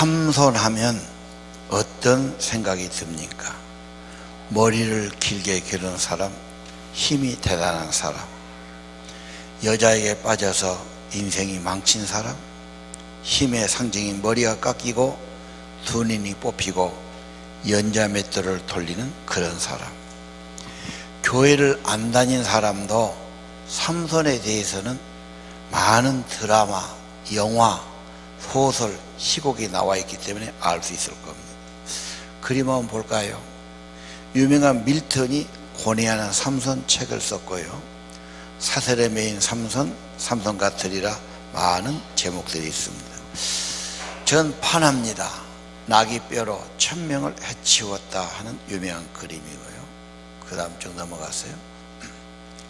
삼손하면 어떤 생각이 듭니까? 머리를 길게 기른 사람, 힘이 대단한 사람, 여자에게 빠져서 인생이 망친 사람, 힘의 상징인 머리가 깎이고 두 눈이 뽑히고 연자맷돌을 돌리는 그런 사람. 교회를 안 다닌 사람도 삼손에 대해서는 많은 드라마, 영화, 소설, 시곡이 나와 있기 때문에 알 수 있을 겁니다. 그림 한번 볼까요? 유명한 밀턴이 고뇌하는 삼손 책을 썼고요. 사슬에 매인 삼손, 삼손 같으리라 많은 제목들이 있습니다. 전 판합니다. 나귀 뼈로 1000명을 해치웠다 하는 유명한 그림이고요. 그 다음 쭉 넘어갔어요.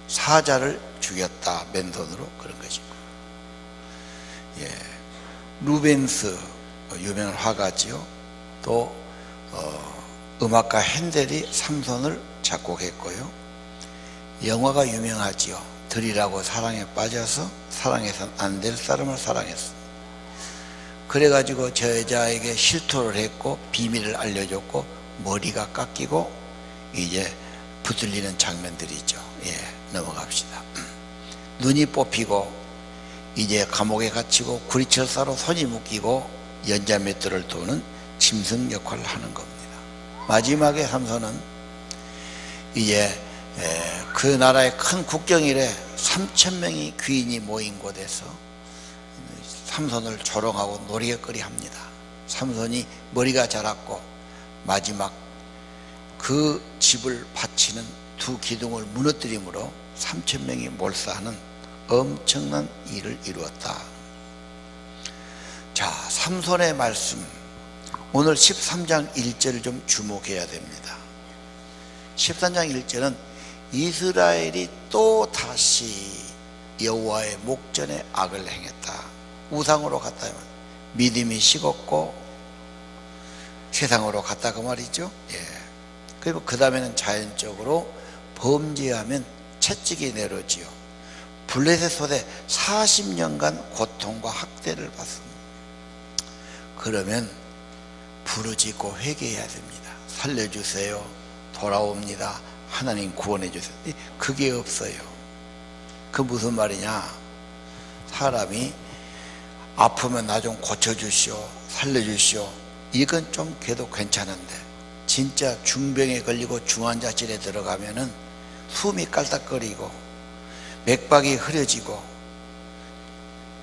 사자를 죽였다 맨손으로 그런 것이고, 루벤스 유명한 화가지요. 또 음악가 핸델이 삼손을 작곡했고요. 영화가 유명하지요. 들이라고 사랑에 빠져서 사랑해서는 안 될 사람을 사랑했습니다. 그래가지고 저 여자에게 실토를 했고 비밀을 알려줬고 머리가 깎이고 이제 붙들리는 장면들이죠. 넘어갑시다. 눈이 뽑히고 이제 감옥에 갇히고 구리철사로 손이 묶이고 연자맷돌을 도는 짐승 역할을 하는 겁니다. 마지막에 삼손은 이제 그 나라의 큰 국경일에 3000명이 귀인이 모인 곳에서 삼손을 조롱하고 노리거리 합니다. 삼손이 머리가 자랐고 마지막 그 집을 바치는 두 기둥을 무너뜨림으로 3000명이 몰사하는 엄청난 일을 이루었다. 자, 삼손의 말씀, 오늘 13장 1절을 좀 주목해야 됩니다. 13장 1절은 이스라엘이 또 다시 여호와의 목전에 악을 행했다. 우상으로 갔다 하면 믿음이 식었고 세상으로 갔다 그 말이죠. 그리고 그 다음에는 자연적으로 범죄하면 채찍이 내려지요. 블레셋 손에 40년간 고통과 학대를 받습니다. 그러면 부르짖고 회개해야 됩니다. 살려주세요. 돌아옵니다. 하나님 구원해 주세요. 그게 없어요. 그 무슨 말이냐? 사람이 아프면 나 좀 고쳐주시오, 살려주시오, 이건 좀 그래도 괜찮은데 진짜 중병에 걸리고 중환자실에 들어가면은 숨이 깔딱거리고 맥박이 흐려지고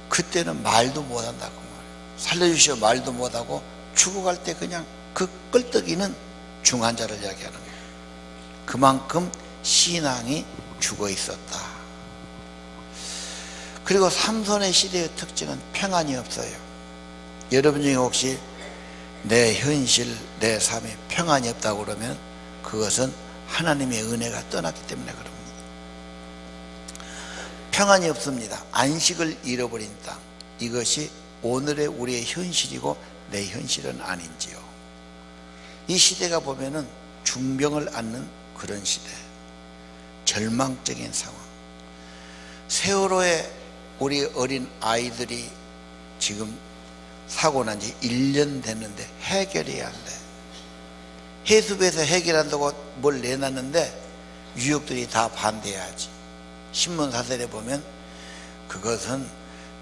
그때는 말도 못한다고 말해요. 살려주시오 말도 못하고 죽어갈 때 그냥 그 껄떡이는 중환자를 이야기하는 거예요. 그만큼 신앙이 죽어 있었다. 그리고 삼손의 시대의 특징은 평안이 없어요. 여러분 중에 혹시 내 현실, 내 삶에 평안이 없다고 그러면 그것은 하나님의 은혜가 떠났기 때문에 그럽니다. 평안이 없습니다. 안식을 잃어버린 땅, 이것이 오늘의 우리의 현실이고 내 현실은 아닌지요. 이 시대가 보면은 중병을 앓는 그런 시대, 절망적인 상황. 세월호에 우리 어린 아이들이 지금 사고 난 지 1년 됐는데 해결이 안 돼. 해수부에서 해결한다고 뭘 내놨는데 유족들이 다 반대하지. 신문 사설에 보면 그것은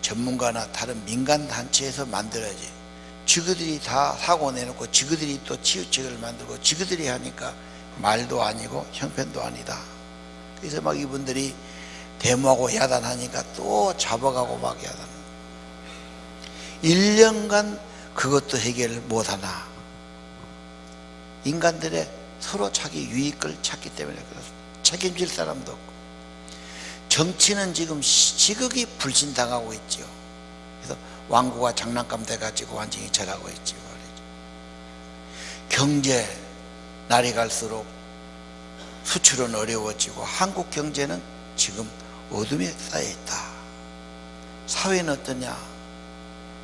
전문가나 다른 민간단체에서 만들어야지. 지그들이 다 사고 내놓고 지그들이 또 치유책을 만들고 지그들이 하니까 말도 아니고 형편도 아니다. 그래서 막 이분들이 데모하고 야단하니까 또 잡아가고 막 야단. 1년간 그것도 해결 못하나. 인간들의 서로 자기 유익을 찾기 때문에 그렇습니다. 책임질 사람도 없고. 정치는 지금 지극히 불신당하고 있죠. 그래서 왕국가 장난감 돼가지고 완전히 절하고 있죠. 경제 날이 갈수록 수출은 어려워지고 한국 경제는 지금 어둠에 쌓여있다. 사회는 어떠냐?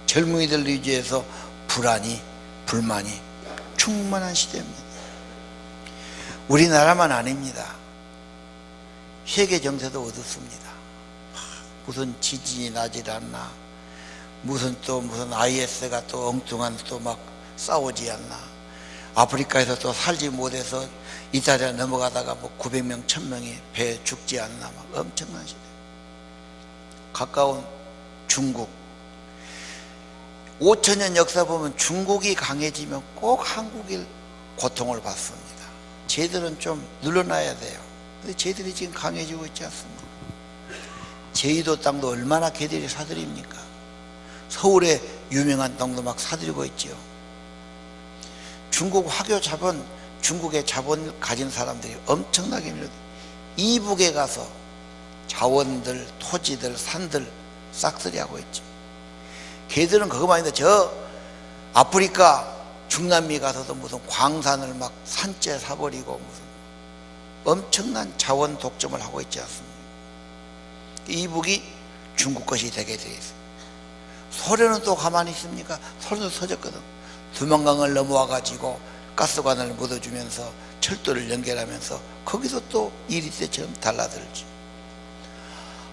젊은이들 위주에서 불안이, 불만이 충만한 시대입니다. 우리나라만 아닙니다. 세계 정세도 어둡습니다. 무슨 지진이 나질 않나, 무슨 IS가 또 엉뚱한 또 막 싸우지 않나. 아프리카에서 또 살지 못해서 이탈리아 넘어가다가 뭐 900명 1000명이 배에 죽지 않나. 막 엄청난 시대. 가까운 중국, 5000년 역사 보면 중국이 강해지면 꼭 한국이 고통을 받습니다. 쟤들은 좀 눌러놔야 돼요. 근데 쟤들이 지금 강해지고 있지 않습니까? 제주도 땅도 얼마나 걔들이 사들입니까? 서울의 유명한 땅도 막 사들이고 있지요. 중국 화교 자본, 중국의 자본을 가진 사람들이 엄청나게 밀려 이북에 가서 자원들, 토지들, 산들 싹쓸이 하고 있죠. 걔들은 그거만 아닌데 저 아프리카, 중남미 가서도 무슨 광산을 막 산재 사버리고 무슨 엄청난 자원 독점을 하고 있지 않습니까? 이북이 중국 것이 되게 돼 있어요. 소련은 또 가만히 있습니까? 소련도 터졌거든. 두만강을 넘어와 가지고 가스관을 묻어주면서 철도를 연결하면서 거기서 또 일이 때처럼 달라들지.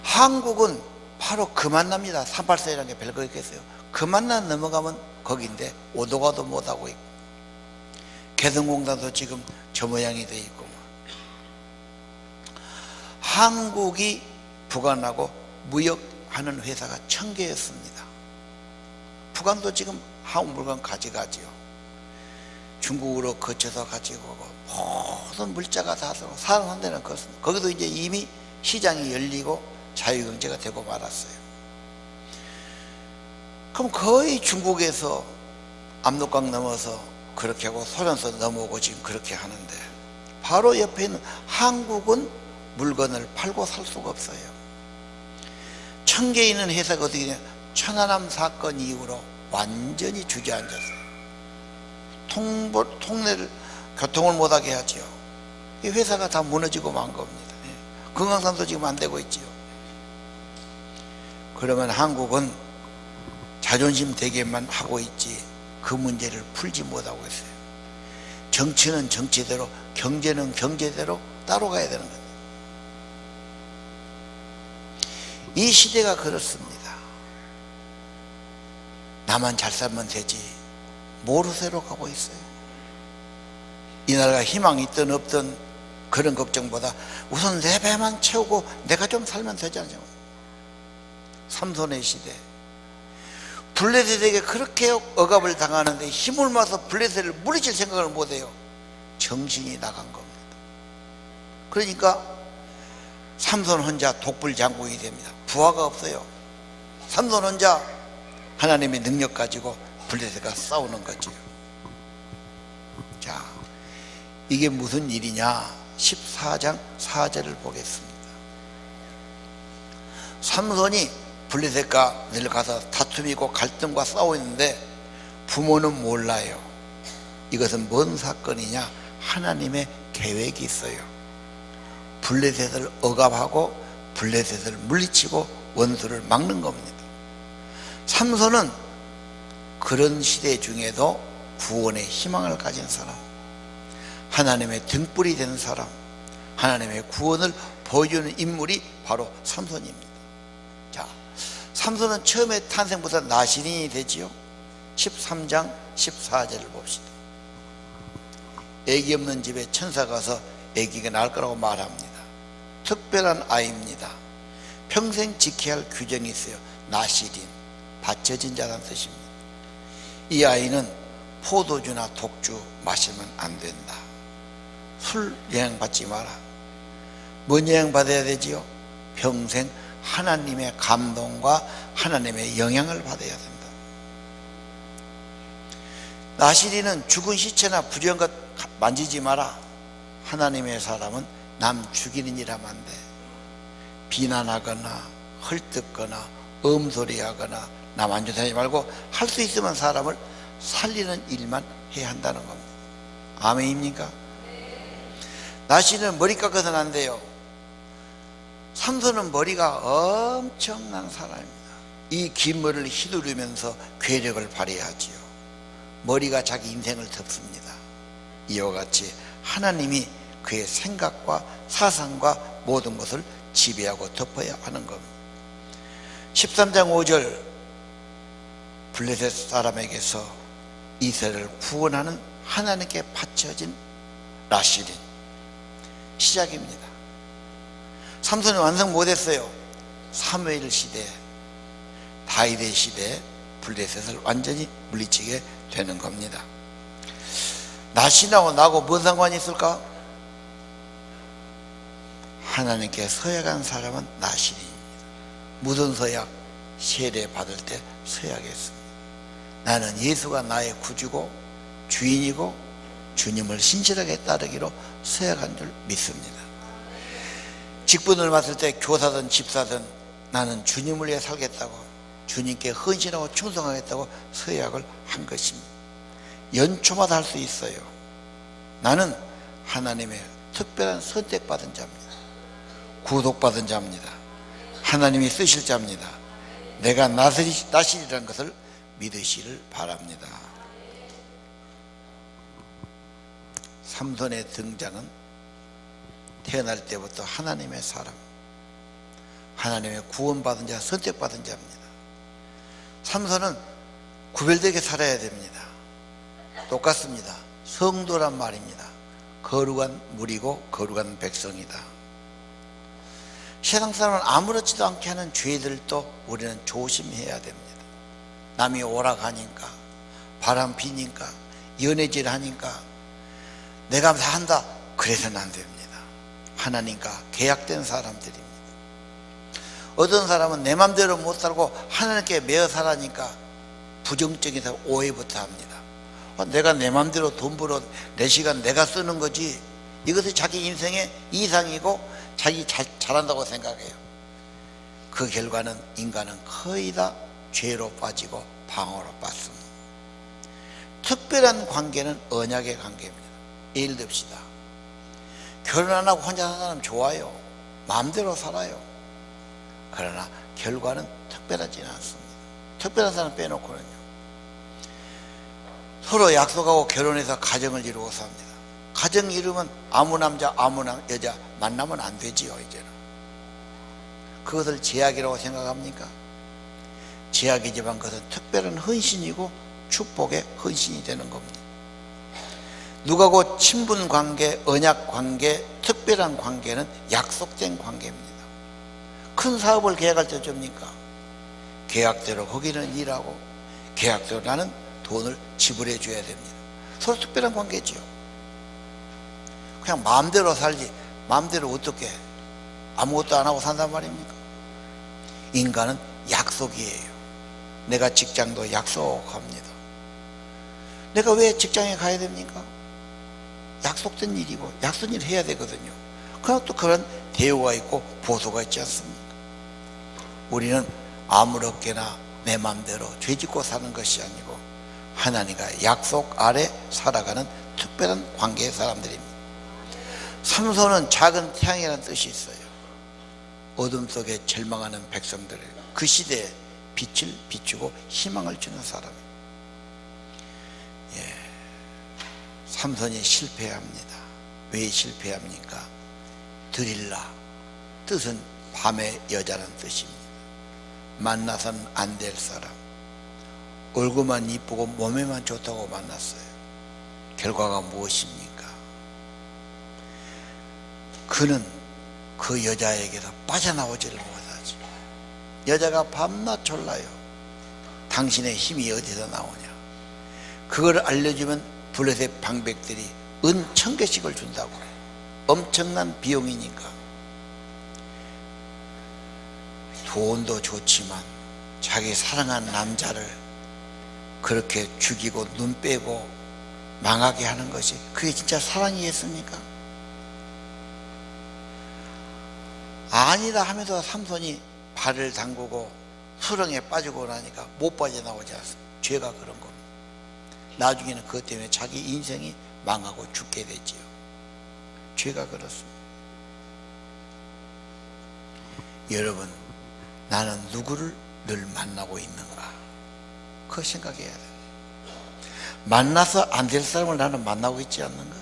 한국은 바로 그 만납니다. 384이라는 게 별거 있겠어요. 그 만남 넘어가면 거기인데 오도가도 못하고 있고, 개성공단도 지금 저 모양이 돼 있고. 한국이 북한하고 무역하는 회사가 1000개였습니다. 북한도 지금 한국 물건 가져가지요. 중국으로 거쳐서 가지고 오고 모든 물자가 다 들어오고 사는 데는 그렇습니다. 거기도 이제 이미 시장이 열리고 자유경제가 되고 말았어요. 그럼 거의 중국에서 압록강 넘어서 그렇게 하고 소련서 넘어오고 지금 그렇게 하는데, 바로 옆에 있는 한국은 물건을 팔고 살 수가 없어요. 1000개 있는 회사가 어떻게 되냐, 천안함 사건 이후로 완전히 주저앉았어요. 통례를 교통을 못하게 하죠. 이 회사가 다 무너지고 만 겁니다. 금강산도 지금 안 되고 있지요. 그러면 한국은 자존심 대결만 하고 있지 그 문제를 풀지 못하고 있어요. 정치는 정치대로, 경제는 경제대로 따로 가야 되는 거예요. 이 시대가 그렇습니다. 나만 잘 살면 되지 모르쇠로 가고 있어요. 이 나라가 희망이 있든 없든 그런 걱정보다 우선 내 배만 채우고 내가 좀 살면 되지 않죠. 삼손의 시대, 블레셋에게 그렇게 억압을 당하는데 힘을 모아서 블레셋을 물리칠 생각을 못해요. 정신이 나간 겁니다. 그러니까 삼손 혼자 독불 장군이 됩니다. 부하가 없어요. 삼손 혼자 하나님의 능력 가지고 블레셋과 싸우는 거죠. 자, 이게 무슨 일이냐? 14장 4절을 보겠습니다. 삼손이 블레셋과 늘 가서 다툼이고 갈등과 싸우고 있는데 부모는 몰라요. 이것은 뭔 사건이냐? 하나님의 계획이 있어요. 블레셋을 억압하고 블레셋을 물리치고 원수를 막는 겁니다. 삼손은 그런 시대 중에도 구원의 희망을 가진 사람, 하나님의 등불이 된 사람, 하나님의 구원을 보여주는 인물이 바로 삼손입니다. 자, 삼손은 처음에 탄생부터 나시린이 되지요. 13장 14절을 봅시다. 애기 없는 집에 천사가 와서 애기가 낳을 거라고 말합니다. 특별한 아이입니다. 평생 지켜야 할 규정이 있어요. 나시린, 바쳐진 자라는 뜻입니다. 이 아이는 포도주나 독주 마시면 안 된다. 술 영향받지 마라. 뭔 영향받아야 되지요? 평생 하나님의 감동과 하나님의 영향을 받아야 된다. 나시린은 죽은 시체나 부정한 것 만지지 마라. 하나님의 사람은 남 죽이는 일 하면 안 돼. 비난하거나 헐뜯거나 엄소리하거나 남 안 좋다하지 말고 할 수 있으면 사람을 살리는 일만 해야 한다는 겁니다. 아멘입니까? 나시는 머리 깎아서는 안 돼요. 삼손은 머리가 엄청난 사람입니다. 이 긴 머리를 휘두르면서 괴력을 발휘하지요. 머리가 자기 인생을 덮습니다. 이와 같이 하나님이 그의 생각과 사상과 모든 것을 지배하고 덮어야 하는 겁니다. 13장 5절 블레셋 사람에게서 이스라엘을 구원하는 하나님께 바쳐진 라실인 시작입니다. 삼손이 완성 못했어요. 사무엘 시대, 다윗의 시대에 블레셋을 완전히 물리치게 되는 겁니다. 나신하고 나하고 뭔 상관이 있을까? 하나님께 서약한 사람은 나신입니다. 무슨 서약? 세례 받을 때 서약했습니다. 나는 예수가 나의 구주고 주인이고 주님을 신실하게 따르기로 서약한 줄 믿습니다. 직분을 맡을 때 교사든 집사든 나는 주님을 위해 살겠다고, 주님께 헌신하고 충성하겠다고 서약을 한 것입니다. 연초마다 할 수 있어요. 나는 하나님의 특별한 선택받은 자입니다. 구속받은 자입니다. 하나님이 쓰실 자입니다. 내가 나시리라는 것을 믿으시를 바랍니다. 삼손의 등장은 태어날 때부터 하나님의 사람, 하나님의 구원받은 자, 선택받은 자입니다. 삼손은 구별되게 살아야 됩니다. 똑같습니다. 성도란 말입니다. 거룩한 무리고 거룩한 백성이다. 세상 사람은 아무렇지도 않게 하는 죄들도 우리는 조심해야 됩니다. 남이 오락하니까, 바람 피니까, 연애질 하니까 내가 다 한다, 그래서는 안 됩니다. 하나님과 계약된 사람들입니다. 어떤 사람은 내 맘대로 못 살고 하나님께 매어 살아니까 부정적인 오해부터 합니다. 내가 내 맘대로 돈 벌어 내 시간 내가 쓰는 거지, 이것이 자기 인생의 이상이고 자기 잘한다고 생각해요. 그 결과는 인간은 거의 다 죄로 빠지고 방어로 빠집니다. 특별한 관계는 언약의 관계입니다. 예를 듭시다. 결혼 안 하고 혼자 사는 사람 좋아요. 마음대로 살아요. 그러나 결과는 특별하지는 않습니다. 특별한 사람 빼놓고는요. 서로 약속하고 결혼해서 가정을 이루고 삽니다. 가정 이루면 아무 남자 아무 여자 만나면 안 되지요. 이제는 그것을 제약이라고 생각합니까? 제약이지만 그것은 특별한 헌신이고 축복의 헌신이 되는 겁니다. 누가고 친분관계, 언약관계, 특별한 관계는 약속된 관계입니다. 큰 사업을 계약할 때 어쩝니까? 계약대로 거기는 일하고 계약대로 나는 돈을 지불해 줘야 됩니다. 서로 특별한 관계지요. 그냥 마음대로 살지, 마음대로 어떻게 아무것도 안 하고 산단 말입니까? 인간은 약속이에요. 내가 직장도 약속합니다. 내가 왜 직장에 가야 됩니까? 약속된 일이고 약속된 일을 해야 되거든요. 그러나 또 그런 대우가 있고 보수가 있지 않습니까? 우리는 아무렇게나 내 마음대로 죄짓고 사는 것이 아니고 하나님과 약속 아래 살아가는 특별한 관계의 사람들입니다. 삼손은 작은 태양이라는 뜻이 있어요. 어둠 속에 절망하는 백성들을 그 시대에 빛을 비추고 희망을 주는 사람입니다. 삼손이 실패합니다. 왜 실패합니까? 드릴라, 뜻은 밤의 여자라는 뜻입니다. 만나서는 안 될 사람, 얼굴만 이쁘고 몸에만 좋다고 만났어요. 결과가 무엇입니까? 그는 그 여자에게서 빠져나오지를 못하지. 여자가 밤낮 졸라요. 당신의 힘이 어디서 나오냐? 그걸 알려주면 블레셋 방백들이 은 1000개씩을 준다고 해요. 엄청난 비용이니까. 돈도 좋지만 자기 사랑한 남자를 그렇게 죽이고 눈 빼고 망하게 하는 것이 그게 진짜 사랑이겠습니까? 아니다 하면서 삼손이 발을 담그고 수렁에 빠지고 나니까 못 빠져나오지 않습니까? 죄가 그런 겁니다. 나중에는 그것 때문에 자기 인생이 망하고 죽게 되지요. 죄가 그렇습니다. 여러분, 나는 누구를 늘 만나고 있는가? 그거 생각해야 돼요. 만나서 안 될 사람을 나는 만나고 있지 않는가?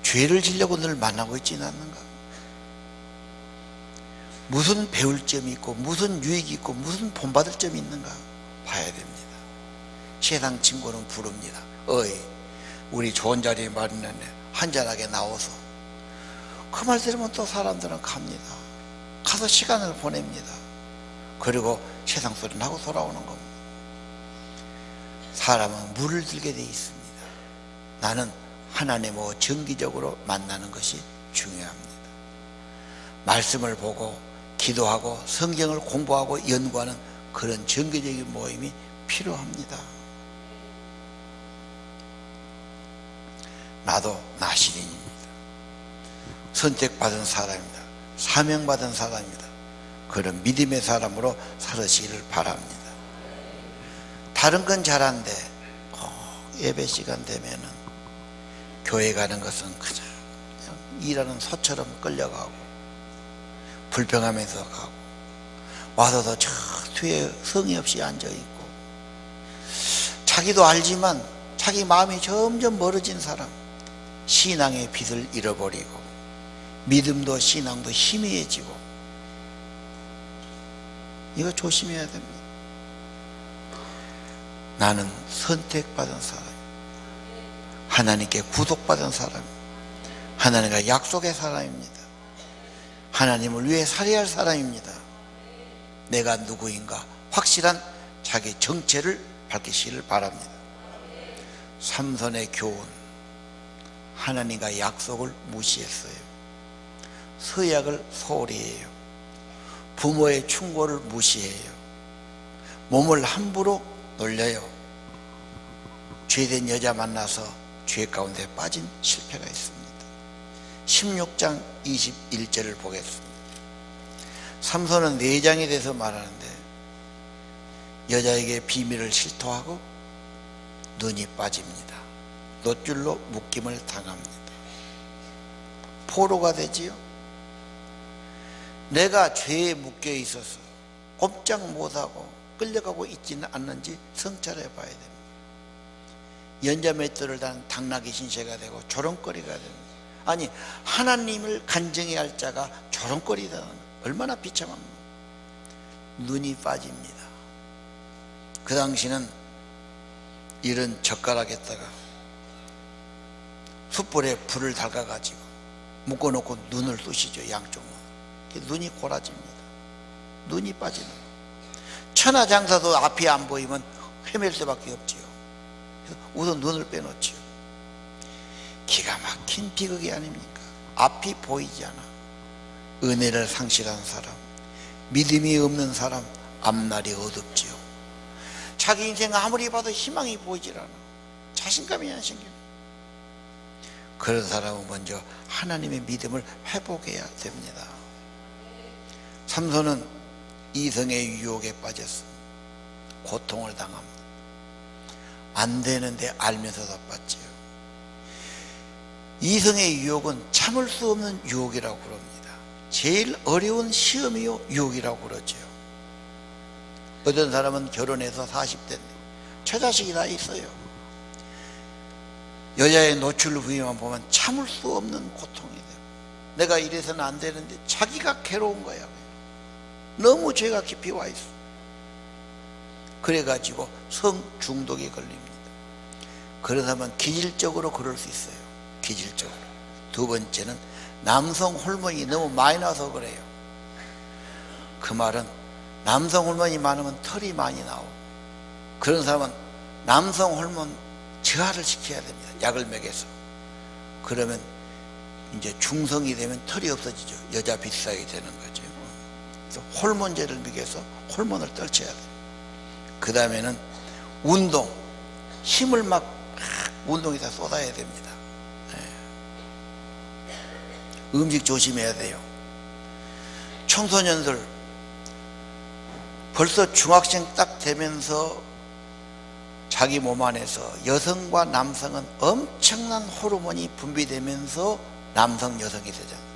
죄를 지려고 늘 만나고 있지는 않는가? 무슨 배울 점이 있고 무슨 유익이 있고 무슨 본받을 점이 있는가? 봐야 됩니다. 세상 친구는 부릅니다. 어이, 우리 좋은 자리에 마련했네, 한잔하게 나와서. 그 말 들으면 또 사람들은 갑니다. 가서 시간을 보냅니다. 그리고 세상 소리는 하고 돌아오는 겁니다. 사람은 물을 들게 돼 있습니다. 나는 하나님과 정기적으로 만나는 것이 중요합니다. 말씀을 보고 기도하고 성경을 공부하고 연구하는 그런 정기적인 모임이 필요합니다. 나도 나시린입니다. 선택받은 사람입니다. 사명받은 사람입니다. 그런 믿음의 사람으로 살으시기를 바랍니다. 다른 건 잘한데 예배 시간 되면은 교회 가는 것은 그냥 일하는 소처럼 끌려가고 불평하면서 가고 와서도 저 뒤에 성의 없이 앉아있고 자기도 알지만 자기 마음이 점점 멀어진 사람, 신앙의 빛을 잃어버리고 믿음도 신앙도 희미해지고, 이거 조심해야 됩니다. 나는 선택받은 사람, 하나님께 구속받은 사람, 하나님과 약속의 사람입니다. 하나님을 위해 살아야 할 사람입니다. 내가 누구인가 확실한 자기 정체를 밝히시기를 바랍니다. 삼손의 교훈, 하나님과 약속을 무시했어요. 서약을 소홀히 해요. 부모의 충고를 무시해요. 몸을 함부로 놀려요. 죄된 여자 만나서 죄 가운데 빠진 실패가 있습니다. 16장 21절을 보겠습니다. 삼손은 내장에 대해서 말하는데 여자에게 비밀을 실토하고 눈이 빠집니다. 놋줄로 묶임을 당합니다. 포로가 되지요. 내가 죄에 묶여 있어서 꼼짝 못하고 끌려가고 있지는 않는지 성찰해 봐야 됩니다. 연자맷돌을 단 당나귀 신세가 되고 조롱거리가 됩니다. 아니, 하나님을 간증해야 할 자가 조롱거리다. 얼마나 비참합니까? 눈이 빠집니다. 그 당시는 이런 젓가락에다가 숯불에 불을 달가가지고 묶어놓고 눈을 쑤시죠. 양쪽으로. 눈이 골아집니다. 눈이 빠지는 거예요. 천하장사도 앞이 안 보이면 헤맬 수밖에 없지요. 그래서 우선 눈을 빼놓지요. 기가 막힌 비극이 아닙니까? 앞이 보이지 않아. 은혜를 상실한 사람, 믿음이 없는 사람, 앞날이 어둡지요. 자기 인생 아무리 봐도 희망이 보이질 않아. 자신감이 안 생깁니다. 그런 사람은 먼저 하나님의 믿음을 회복해야 됩니다. 삼손은 이성의 유혹에 빠졌습니다. 고통을 당합니다. 안 되는데 알면서도 빠지요. 이성의 유혹은 참을 수 없는 유혹이라고 그럽니다. 제일 어려운 시험이요 유혹이라고 그러죠. 어떤 사람은 결혼해서 40대인데 처자식이 다 있어요. 여자의 노출 부위만 보면 참을 수 없는 고통이 돼요. 내가 이래서는 안 되는데 자기가 괴로운 거야. 너무 죄가 깊이 와 있어. 그래가지고 성중독에 걸립니다. 그런 사람은 기질적으로 그럴 수 있어요. 기질적으로. 두 번째는 남성 호르몬이 너무 많이 나서 그래요. 그 말은 남성 호르몬이 많으면 털이 많이 나오고, 그런 사람은 남성 호르몬 저하를 시켜야 됩니다. 약을 먹여서. 그러면 이제 중성이 되면 털이 없어지죠. 여자 비슷하게 되는 거죠. 그래서 호르몬제를 먹여서 호르몬을 떨쳐야 돼요. 그 다음에는 운동, 힘을 막 운동에다 쏟아야 됩니다. 음식 조심해야 돼요. 청소년들 벌써 중학생 딱 되면서 자기 몸 안에서 여성과 남성은 엄청난 호르몬이 분비되면서 남성 여성이 되잖아요.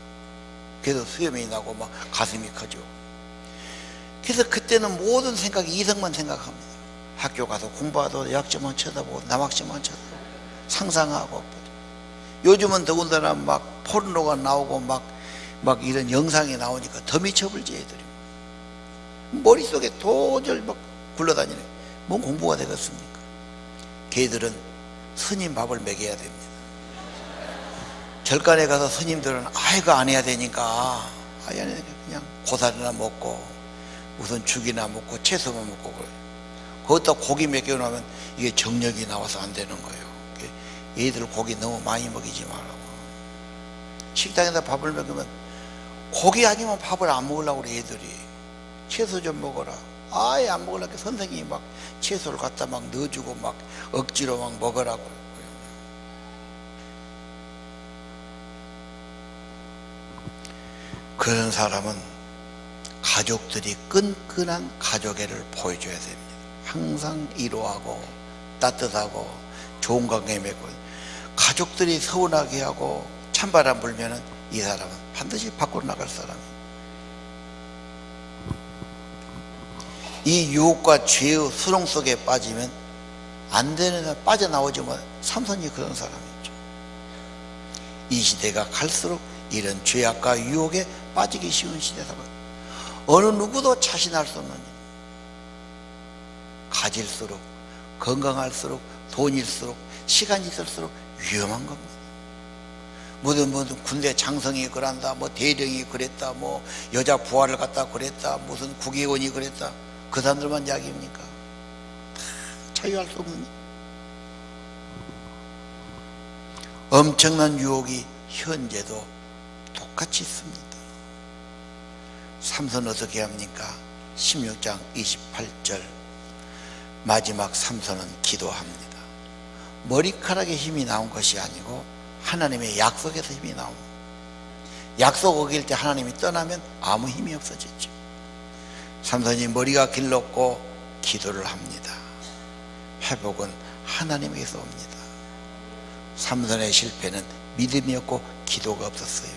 그래서 수염이 나고 막 가슴이 커져. 그래서 그때는 모든 생각이 이성만 생각합니다. 학교 가서 공부하도 약점만 쳐다보고 남학점만 쳐다보고 상상하고. 요즘은 더군다나 막 포르노가 나오고 막 이런 영상이 나오니까 더 미쳐버리지 애들이. 머릿속에 도저히 막 굴러다니네. 뭔 공부가 되겠습니까? 걔들은 스님 밥을 먹여야 됩니다. 절간에 가서 스님들은 이거 안 해야 되니까 그냥 고사리나 먹고 우선 죽이나 먹고 채소만 먹고 그래요. 거기다 고기 먹여 놓으면 이게 정력이 나와서 안 되는 거예요. 얘들 고기 너무 많이 먹이지 말라고. 식당에다 밥을 먹으면 고기 아니면 밥을 안 먹으려고 그래. 얘들이 채소 좀 먹어라. 아예 안 먹으려고 선생님이 막 채소를 갖다 막 넣어주고 막 억지로 막 먹으라고. 그런 사람은 가족들이 끈끈한 가족애를 보여줘야 됩니다. 항상 이로하고 따뜻하고 좋은 관계 맺고, 가족들이 서운하게 하고 찬바람 불면은 이 사람은 반드시 밖으로 나갈 사람이에요. 이 유혹과 죄의 수렁 속에 빠지면 안 되는, 빠져나오지 뭐. 삼손이 그런 사람이죠. 이 시대가 갈수록 이런 죄악과 유혹에 빠지기 쉬운 시대다. 어느 누구도 자신할 수 없는 일. 가질수록, 건강할수록, 돈일수록, 시간이 있을수록 위험한 겁니다. 무슨 군대 장성이 그런다, 뭐 대령이 그랬다, 뭐 여자 부하를 갖다 그랬다, 무슨 국회의원이 그랬다. 그 사람들만 이야기입니까? 다 자유할 수 없는 일. 엄청난 유혹이 현재도 똑같이 있습니다. 삼손 어떻게 합니까? 16장 28절 마지막 삼손은 기도합니다. 머리카락에 힘이 나온 것이 아니고 하나님의 약속에서 힘이 나옵니다. 약속 어길 때 하나님이 떠나면 아무 힘이 없어졌죠. 삼손이 머리가 길렀고 기도를 합니다. 회복은 하나님에게서 옵니다. 삼손의 실패는 믿음이었고 기도가 없었어요.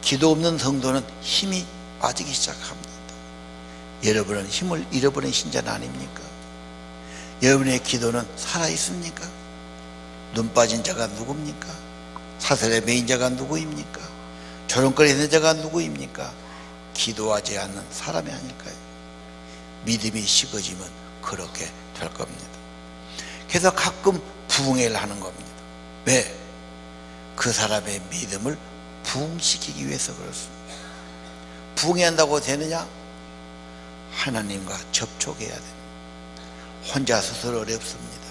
기도 없는 성도는 힘이 빠지기 시작합니다. 여러분은 힘을 잃어버린 신자는 아닙니까? 여러분의 기도는 살아있습니까? 눈 빠진 자가 누굽니까? 사슬에 매인 자가 누구입니까? 조롱거리는 자가 누구입니까? 기도하지 않는 사람이 아닐까요? 믿음이 식어지면 그렇게 될 겁니다. 그래서 가끔 부흥회를 하는 겁니다. 왜? 그 사람의 믿음을 부흥시키기 위해서 그렇습니다. 부흥회 한다고 되느냐? 하나님과 접촉해야 됩니다. 혼자 스스로 어렵습니다.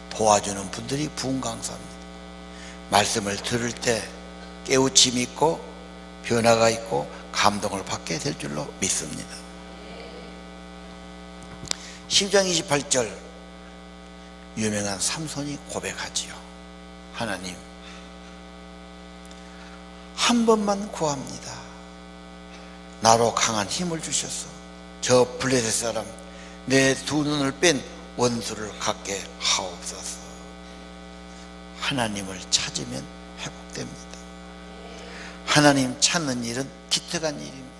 도와주는 분들이 부흥 강사입니다. 말씀을 들을 때 깨우침이 있고 변화가 있고 감동을 받게 될 줄로 믿습니다. 10장 28절 유명한 삼손이 고백하지요. 하나님, 한 번만 구합니다. 나로 강한 힘을 주셔서 저 블레셋 사람 내 두 눈을 뺀 원수를 갖게 하옵소서. 하나님을 찾으면 회복됩니다. 하나님 찾는 일은 기특한 일입니다.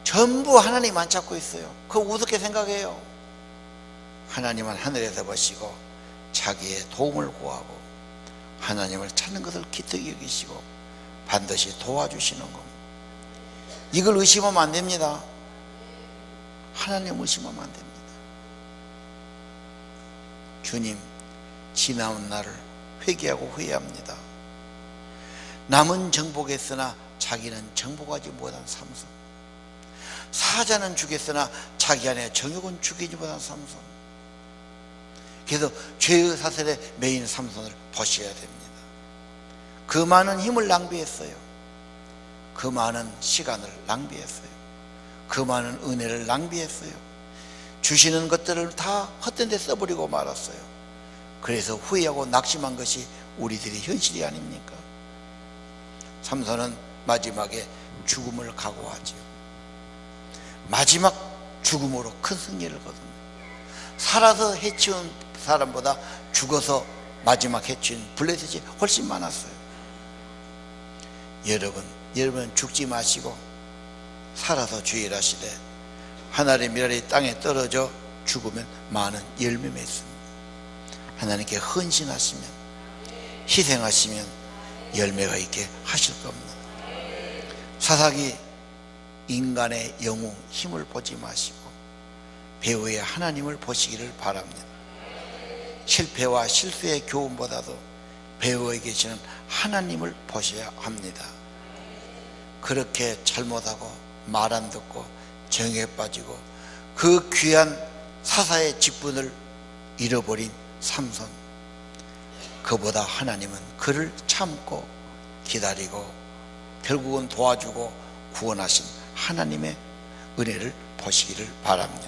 전부 하나님 안 찾고 있어요. 그거 우습게 생각해요. 하나님은 하늘에서 보시고 자기의 도움을 구하고 하나님을 찾는 것을 기특히 여기시고 반드시 도와주시는 겁니다. 이걸 의심하면 안 됩니다. 하나님 의심하면 안 됩니다. 주님, 지나온 날을 회개하고 후회합니다. 남은 정복했으나 자기는 정복하지 못한 삼손. 사자는 죽였으나 자기 안에 정욕은 죽이지 못한 삼손. 그래서 죄의 사슬에 매인 삼손을 보셔야 됩니다. 그 많은 힘을 낭비했어요. 그 많은 시간을 낭비했어요. 그 많은 은혜를 낭비했어요. 주시는 것들을 다 헛된 데 써버리고 말았어요. 그래서 후회하고 낙심한 것이 우리들의 현실이 아닙니까? 삼손은 마지막에 죽음을 각오하지요. 마지막 죽음으로 큰 승리를 거둡니다. 살아서 해치운 사람보다 죽어서 마지막 해친 블레셋이 훨씬 많았어요. 여러분 죽지 마시고 살아서 주일하시되 하늘의 미랄이 땅에 떨어져 죽으면 많은 열매 맺습니다. 하나님께 헌신하시면 희생하시면 열매가 있게 하실 겁니다. 사사기 인간의 영웅 힘을 보지 마시고 배우의 하나님을 보시기를 바랍니다. 실패와 실수의 교훈보다도 배우에 계시는 하나님을 보셔야 합니다. 그렇게 잘못하고 말 안 듣고 정에 빠지고 그 귀한 사사의 직분을 잃어버린 삼손, 그보다 하나님은 그를 참고 기다리고 결국은 도와주고 구원하신 하나님의 은혜를 보시기를 바랍니다.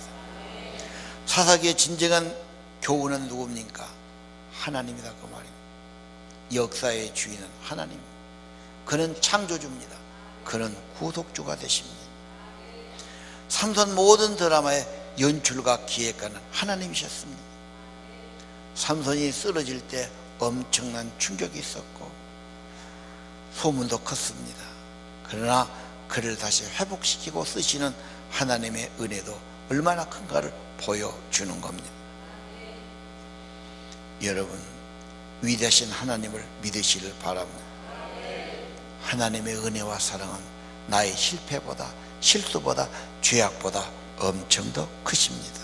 사사기의 진정한 교훈은 누굽니까? 하나님이다, 그 말입니다. 역사의 주인은 하나님, 그는 창조주입니다. 그는 구속주가 되십니다. 삼손 모든 드라마의 연출가 기획가는 하나님이셨습니다. 삼손이 쓰러질 때 엄청난 충격이 있었고 소문도 컸습니다. 그러나 그를 다시 회복시키고 쓰시는 하나님의 은혜도 얼마나 큰가를 보여주는 겁니다. 여러분, 위대하신 하나님을 믿으시길 바랍니다. 하나님의 은혜와 사랑은 나의 실패보다, 실수보다, 죄악보다 엄청 더 크십니다.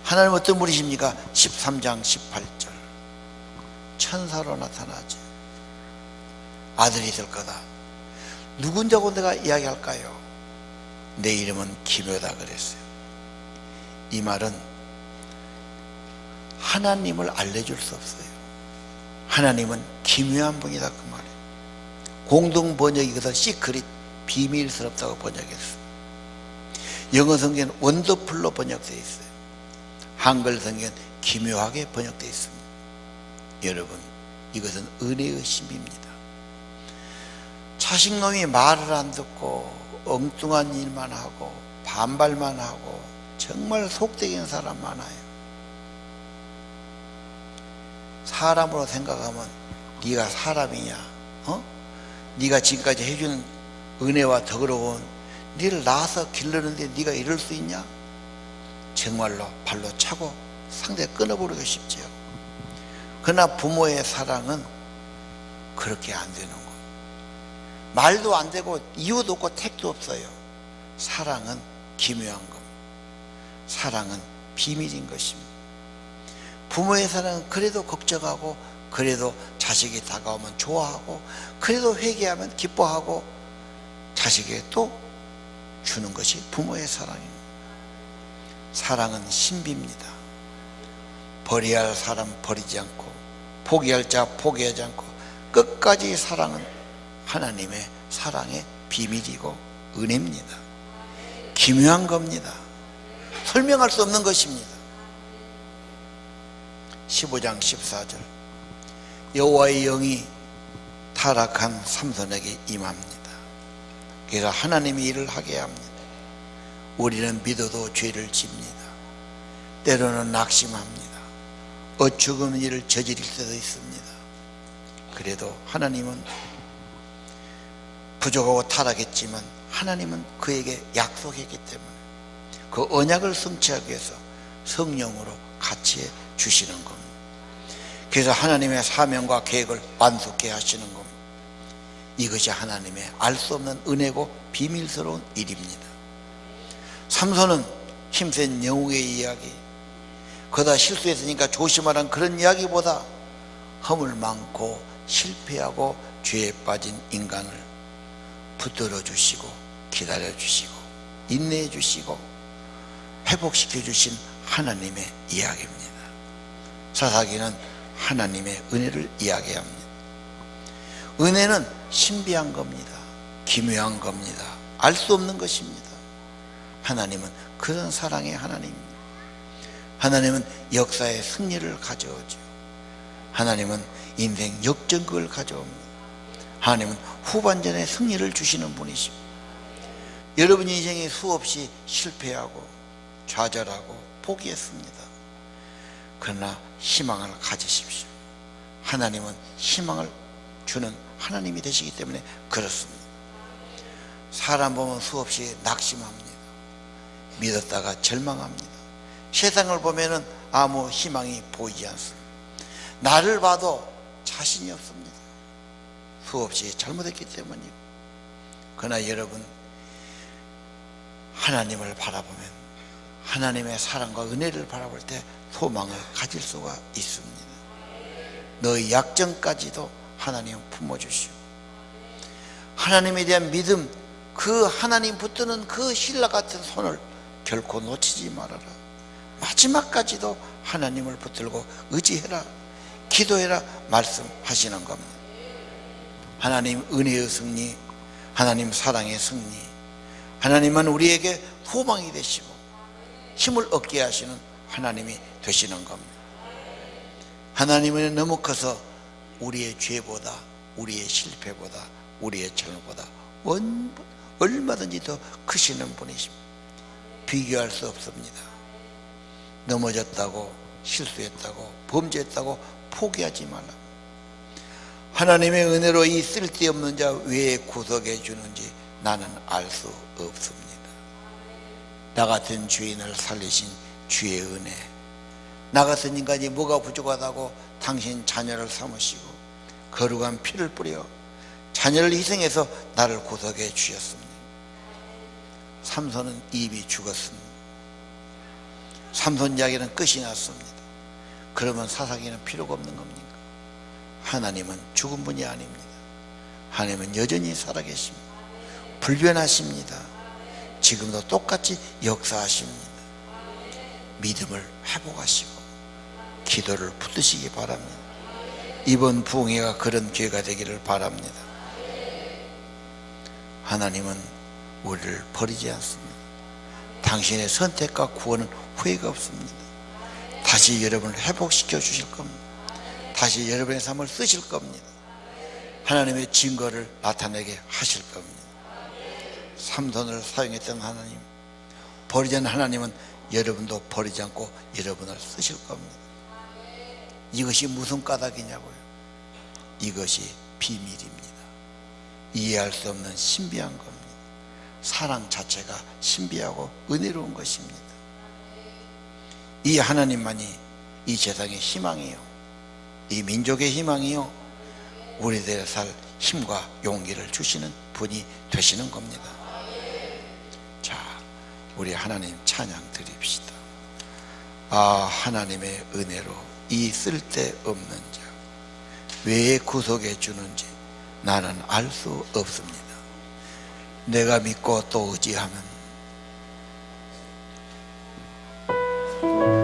하나님 어떤 분이십니까? 13장 18절 천사로 나타나지 아들이 있을 거다. 누군자고 내가 이야기할까요? 내 이름은 기묘다 그랬어요. 이 말은 하나님을 알려줄 수 없어요. 하나님은 기묘한 분이다, 그 말이에요. 공동 번역이 그래서 시크릿, 비밀스럽다고 번역했어요. 영어 성경은 원더풀로 번역되어 있어요. 한글 성경은 기묘하게 번역되어 있습니다. 여러분, 이것은 은혜의 신비입니다. 자식놈이 말을 안 듣고 엉뚱한 일만 하고 반발만 하고 정말 속되긴 사람 많아요. 사람으로 생각하면 네가 사람이냐? 네가 지금까지 해준 은혜와 덕으로 온 네를 낳아서 기르는데 네가 이럴 수 있냐? 정말로 발로 차고 상대 끊어버리고 싶지요. 그러나 부모의 사랑은 그렇게 안 되는 거예요. 말도 안 되고 이유도 없고 택도 없어요. 사랑은 기묘한 겁니다. 사랑은 비밀인 것입니다. 부모의 사랑은 그래도 걱정하고, 그래도 자식이 다가오면 좋아하고, 그래도 회개하면 기뻐하고, 자식에게 또 주는 것이 부모의 사랑입니다. 사랑은 신비입니다. 버려야 할 사람 버리지 않고, 포기할 자 포기하지 않고, 끝까지 사랑은 하나님의 사랑의 비밀이고 은혜입니다. 기묘한 겁니다. 설명할 수 없는 것입니다. 15장 14절 여호와의 영이 타락한 삼손에게 임합니다. 그래서 하나님이 일을 하게 합니다. 우리는 믿어도 죄를 집니다. 때로는 낙심합니다. 어처구니 일을 저지를 때도 있습니다. 그래도 하나님은 부족하고 타락했지만 하나님은 그에게 약속했기 때문에 그 언약을 성취하기 위해서 성령으로 같이 주시는 겁니다. 그래서 하나님의 사명과 계획을 완수케 하시는 겁니다. 이것이 하나님의 알 수 없는 은혜고 비밀스러운 일입니다. 삼손은 힘센 영웅의 이야기, 그러다 실수했으니까 조심하라는 그런 이야기보다 허물 많고 실패하고 죄에 빠진 인간을 붙들어 주시고 기다려 주시고 인내해 주시고 회복시켜 주신 하나님의 이야기입니다. 사사기는 하나님의 은혜를 이야기합니다. 은혜는 신비한 겁니다. 기묘한 겁니다. 알 수 없는 것입니다. 하나님은 그런 사랑의 하나님입니다. 하나님은 역사의 승리를 가져오죠. 하나님은 인생 역전극을 가져옵니다. 하나님은 후반전에 승리를 주시는 분이십니다. 여러분 인생에 수없이 실패하고 좌절하고 포기했습니다. 그러나 희망을 가지십시오. 하나님은 희망을 주는 하나님이 되시기 때문에 그렇습니다. 사람 보면 수없이 낙심합니다. 믿었다가 절망합니다. 세상을 보면 아무 희망이 보이지 않습니다. 나를 봐도 자신이 없습니다. 수없이 잘못했기 때문이고. 그러나 여러분, 하나님을 바라보면 하나님의 사랑과 은혜를 바라볼 때 소망을 가질 수가 있습니다. 너의 약점까지도 하나님 품어주시고, 하나님에 대한 믿음, 그 하나님 붙드는 그 신라 같은 손을 결코 놓치지 말아라. 마지막까지도 하나님을 붙들고 의지해라, 기도해라 말씀하시는 겁니다. 하나님 은혜의 승리, 하나님 사랑의 승리, 하나님은 우리에게 소망이 되시고 힘을 얻게 하시는 하나님이 되시는 겁니다. 하나님은 너무 커서 우리의 죄보다, 우리의 실패보다, 우리의 잘못보다 얼마든지 더 크시는 분이십니다. 비교할 수 없습니다. 넘어졌다고, 실수했다고, 범죄했다고 포기하지 말라. 하나님의 은혜로 이 쓸데없는 자 왜 구속해 주는지 나는 알 수 없습니다. 나 같은 죄인을 살리신 주의 은혜, 나 같은 인간이 뭐가 부족하다고 당신 자녀를 삼으시고 거룩한 피를 뿌려 자녀를 희생해서 나를 구속해 주셨습니다. 삼손은 이미 죽었습니다. 삼손 이야기는 끝이 났습니다. 그러면 사사기는 필요가 없는 겁니까? 하나님은 죽은 분이 아닙니다. 하나님은 여전히 살아계십니다. 불변하십니다. 지금도 똑같이 역사하십니다. 믿음을 회복하시고 기도를 붙드시기 바랍니다. 이번 부흥회가 그런 기회가 되기를 바랍니다. 하나님은 우리를 버리지 않습니다. 당신의 선택과 구원은 후회가 없습니다. 다시 여러분을 회복시켜 주실 겁니다. 다시 여러분의 삶을 쓰실 겁니다. 하나님의 증거를 나타내게 하실 겁니다. 삼손을 사용했던 하나님, 버리지 않는 하나님은 여러분도 버리지 않고 여러분을 쓰실 겁니다. 이것이 무슨 까닭이냐고요? 이것이 비밀입니다. 이해할 수 없는 신비한 겁니다. 사랑 자체가 신비하고 은혜로운 것입니다. 이 하나님만이 이 세상의 희망이요, 이 민족의 희망이요, 우리들의 살 힘과 용기를 주시는 분이 되시는 겁니다. 자, 우리 하나님 찬양 드립시다. 아, 하나님의 은혜로 이 쓸데없는 자 왜 구속해 주는지 나는 알 수 없습니다. 내가 믿고 또 의지하면 내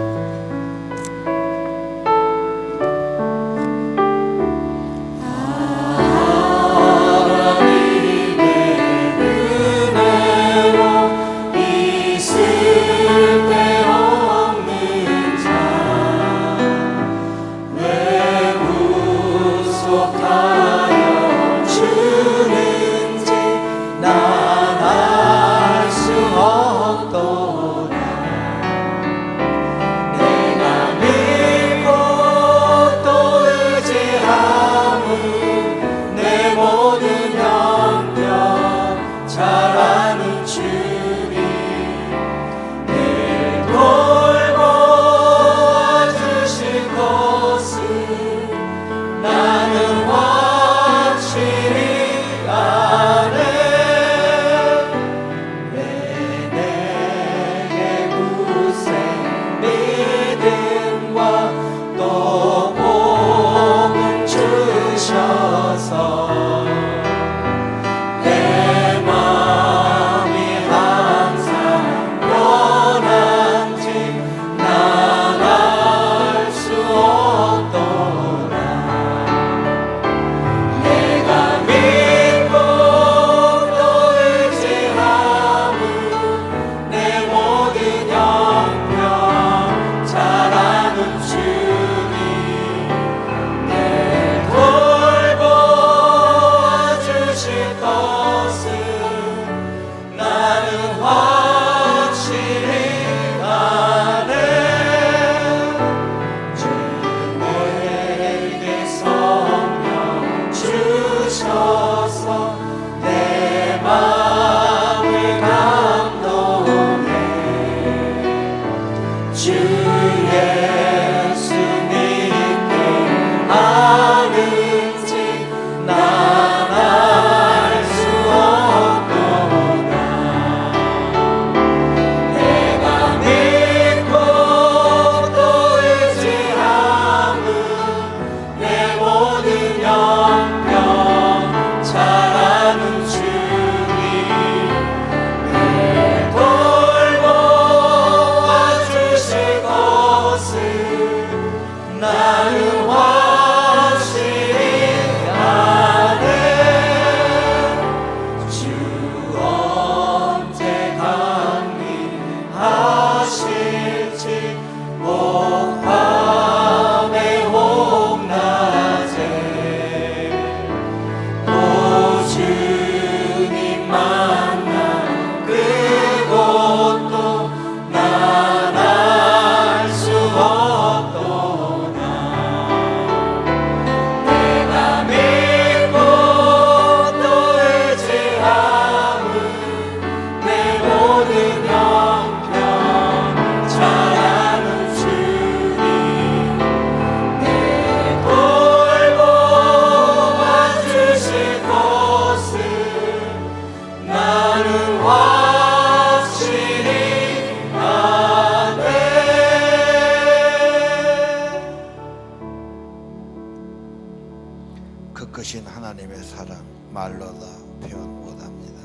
하나님의 사랑 말로 다 표현 못합니다.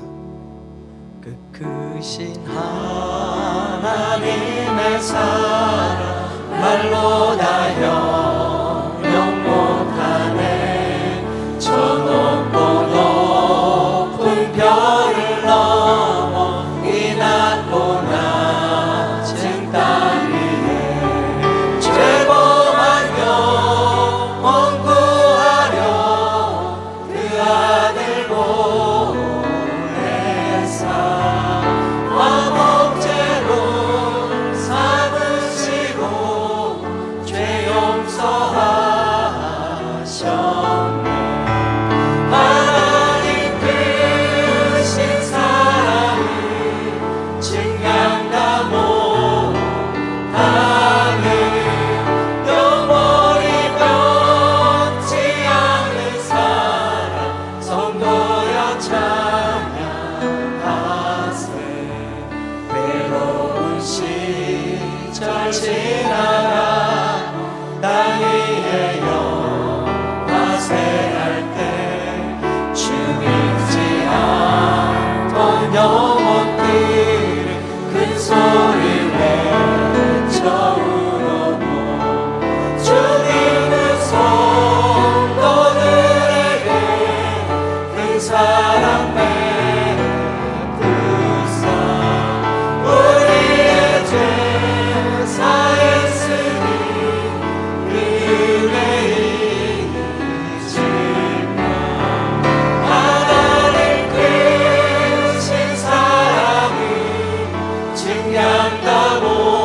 크신 하나님의 사랑 말로 다 형용 못하네. 저 높고 높은 별을 넘어 이 낮고 낮은 땅 위에 죄범한 영혼 구하려 그 아들 보내사 화목제로 삼으시고 죄 용서하셨네. 하나님 크신 사랑이 증량다 못하는 영원히 변치 않는 사랑 성도여 찬양하세. 외로운 시절 지나가 땅 위에 영화세할 때 주 잊지 않던 영혼들은 큰 소리 외쳐 울어도 주 믿는 성도들에게 큰 사랑 베푸사 우리의 죄 사했으니 그 은혜이지만 하나님 크신 사랑이 증량다 못하는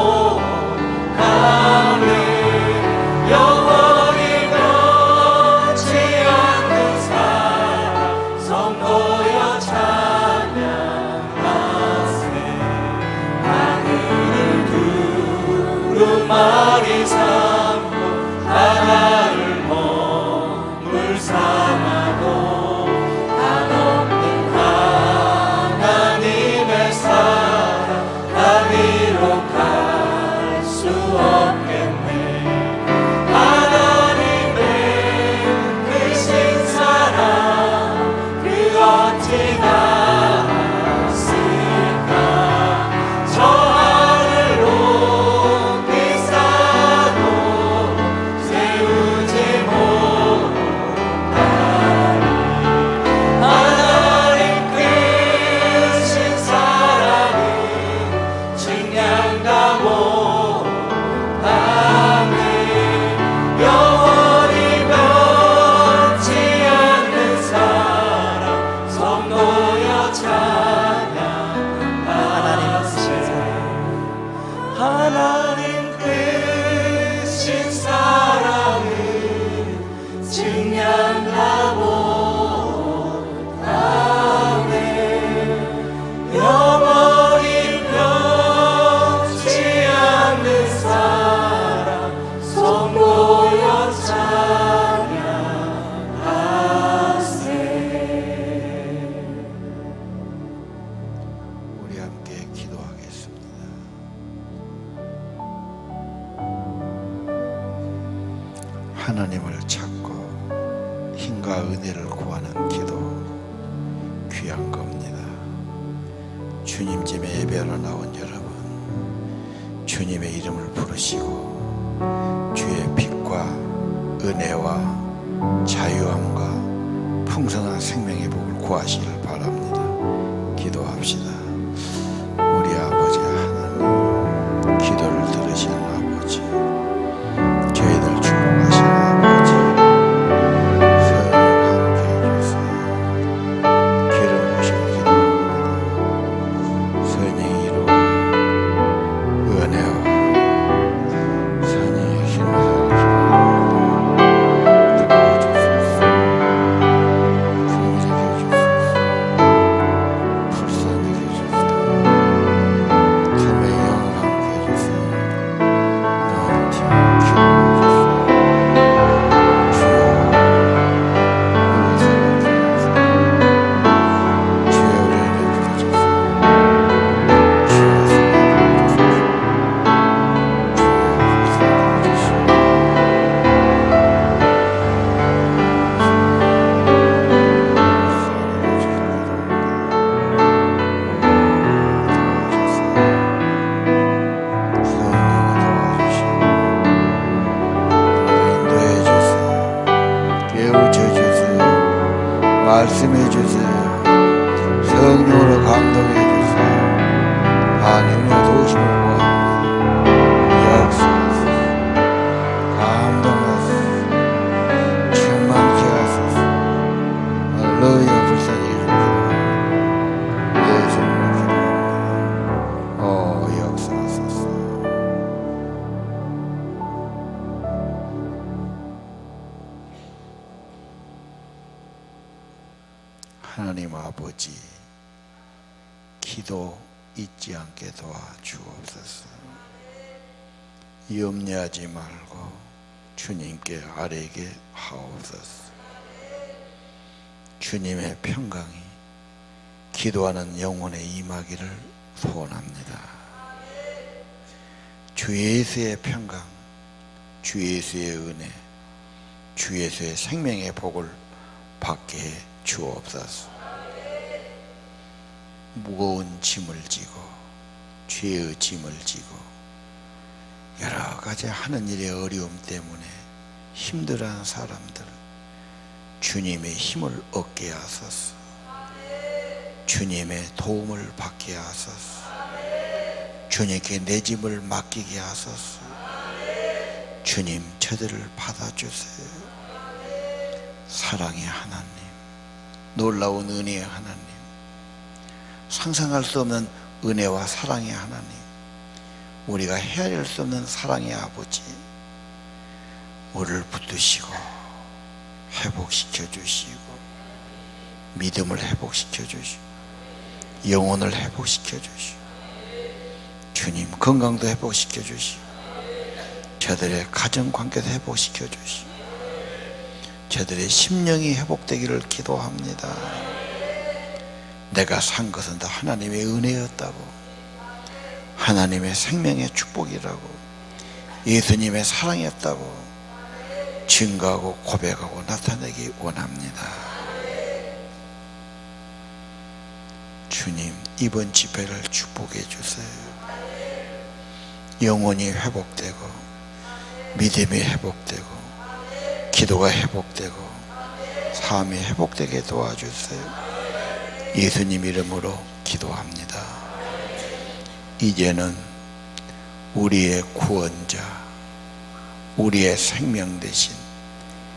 영원히 변치 않는 사랑 성도여 찬양하세. 하늘을 두루마리 삼고 바다를 머물 삼아도 한없는 하나님의 사랑 다리로 갈 수 없겠네. 하나님의 크신 사랑 그 어찌 닿았을까. 저 하늘로 비싸도 세우지 못하리. 하나님 크신 사랑이 증량다 못하는 영원히 변치 않는 사랑 성도여 찬양하세. 하나님 크신 사랑을 증량다 못하네. 영원히 변치 않는 사랑 성도여 찬양하세. 우리 함께 기도하겠습니다. 하나님을 찾고 힘과 은혜를 구하는 기도 귀한 겁니다. 주님 집에 예배하러 나온 여러분, 주님의 이름을 부르시고 주의 빛과 은혜와 자유함과 풍성한 생명의 복을 구하시길 바랍니다. 기도합시다. 우리 아버지 하나님, 기도를 들으신 아버지, 저희들 축복하신 아버지, 서연을 함께 해주세요. 기름 부으시고 기도합니다. 서연의 이로 은혜와 선의 힘을 부어주소서. 긍휼히 여겨주소서. 불쌍히 여겨주소서. 참의 영을 함께 해주세요. 말씀해 주세요. 성령으로 감동해 주세요. 하나님의 도우심을 구합니다. 역사하소서. 감동하소서. 충만케 하소서. 할렐루야. 불쌍히 해주옵소서. 예수님의 기도합니다. 역사하소서. 하나님 아버지, 기도 잊지 않게 도와주옵소서. 염려하지 말고 주님께 아뢰게 하옵소서. 주님의 평강이 기도하는 영혼에 임하기를 소원합니다. 주 예수의 평강, 주 예수의 은혜, 주 예수의 생명의 복을 받게 해 주옵소서. 무거운 짐을 지고 죄의 짐을 지고 여러 가지 하는 일의 어려움 때문에 힘들어하는 사람들, 주님의 힘을 얻게 하소서. 주님의 도움을 받게 하소서. 주님께 내 짐을 맡기게 하소서. 주님, 저들을 받아주세요. 사랑의 하나님, 놀라운 은혜의 하나님, 상상할 수 없는 은혜와 사랑의 하나님, 우리가 헤아릴 수 없는 사랑의 아버지, 우리를 붙드시고 회복시켜 주시고 믿음을 회복시켜 주시고 영혼을 회복시켜 주시고 주님, 건강도 회복시켜 주시고 저들의 가정관계도 회복시켜 주시고 저들의 심령이 회복되기를 기도합니다. 내가 산 것은 다 하나님의 은혜였다고, 하나님의 생명의 축복이라고, 예수님의 사랑이었다고 증거하고 고백하고 나타내기 원합니다. 주님, 이번 집회를 축복해 주세요. 영혼이 회복되고 믿음이 회복되고 기도가 회복되고 삶이 회복되게 도와주세요. 예수님 이름으로 기도합니다. 이제는 우리의 구원자, 우리의 생명 되신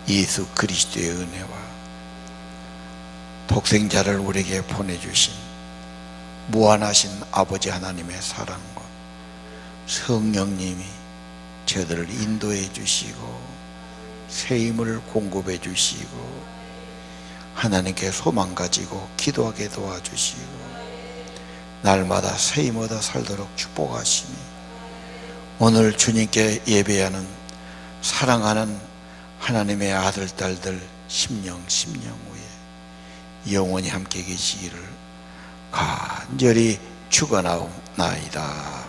예수 그리스도의 은혜와 독생자를 우리에게 보내주신 무한하신 아버지 하나님의 사랑과 성령님이 저들을 인도해 주시고 새 힘을 공급해 주시고 하나님께 소망 가지고 기도하게 도와주시고 날마다 새 힘 얻어 살도록 축복하시니 오늘 주님께 예배하는 사랑하는 하나님의 아들 딸들 심령 후에 영원히 함께 계시기를 간절히 축원하옵나이다.